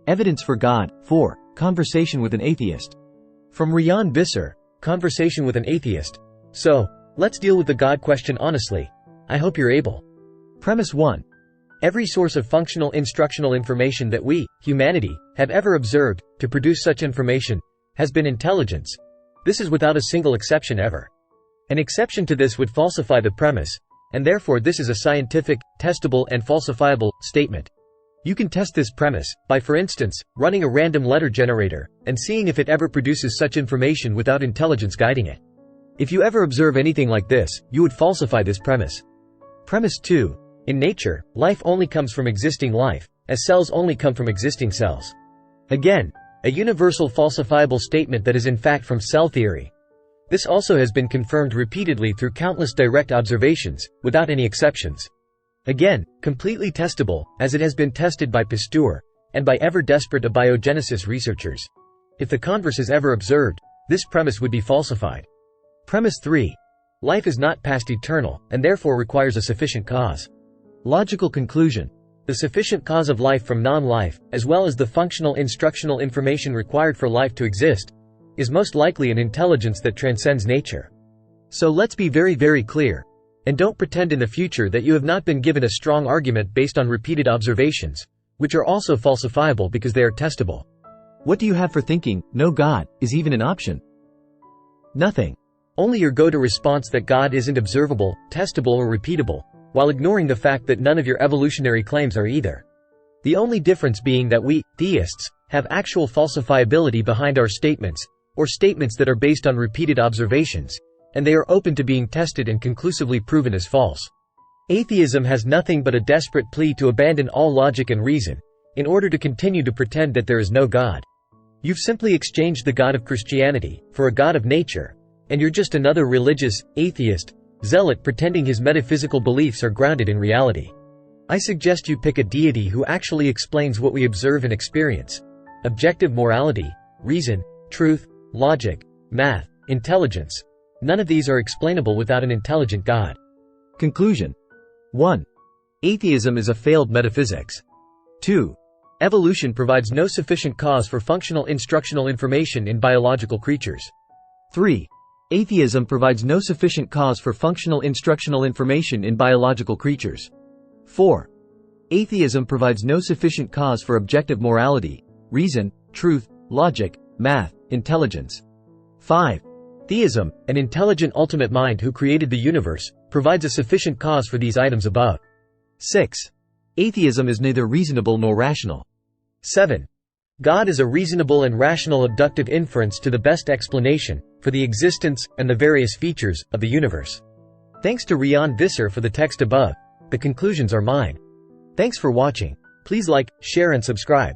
Evidence for God. 4. Conversation with an atheist. From Riaan Visser, Conversation with an Atheist. So, let's deal with the God question honestly. I hope you're able. Premise 1. Every source of functional instructional information that we, humanity, have ever observed, to produce such information, has been intelligence. This is without a single exception ever. An exception to this would falsify the premise, and therefore this is a scientific, testable and falsifiable statement. You can test this premise by, for instance, running a random letter generator, and seeing if it ever produces such information without intelligence guiding it. If you ever observe anything like this, you would falsify this premise. Premise 2. In nature, life only comes from existing life, as cells only come from existing cells. Again, a universal falsifiable statement that is in fact from cell theory. This also has been confirmed repeatedly through countless direct observations, without any exceptions. Again, completely testable, as it has been tested by Pasteur, and by ever desperate abiogenesis researchers. If the converse is ever observed, this premise would be falsified. Premise 3. Life is not past eternal, and therefore requires a sufficient cause. Logical conclusion. The sufficient cause of life from non-life, as well as the functional instructional information required for life to exist, is most likely an intelligence that transcends nature. So let's be very clear. And don't pretend in the future that you have not been given a strong argument based on repeated observations, which are also falsifiable because they are testable. What do you have for thinking, no God, is even an option? Nothing. Only your go-to response that God isn't observable, testable or repeatable, while ignoring the fact that none of your evolutionary claims are either. The only difference being that we, theists, have actual falsifiability behind our statements, or statements that are based on repeated observations, and they are open to being tested and conclusively proven as false. Atheism has nothing but a desperate plea to abandon all logic and reason, in order to continue to pretend that there is no God. You've simply exchanged the God of Christianity for a God of nature, and you're just another religious, atheist, zealot pretending his metaphysical beliefs are grounded in reality. I suggest you pick a deity who actually explains what we observe and experience. Objective morality, reason, truth, logic, math, intelligence. None of these are explainable without an intelligent God. Conclusion. 1. Atheism is a failed metaphysics. 2. Evolution provides no sufficient cause for functional instructional information in biological creatures. 3. Atheism provides no sufficient cause for functional instructional information in biological creatures. 4. Atheism provides no sufficient cause for objective morality, reason, truth, logic, math, intelligence. 5. Theism, an intelligent ultimate mind who created the universe, provides a sufficient cause for these items above. 6. Atheism is neither reasonable nor rational. 7. God is a reasonable and rational abductive inference to the best explanation for the existence and the various features of the universe. Thanks to Riaan Visser for the text above. The conclusions are mine. Thanks for watching. Please like, share and subscribe.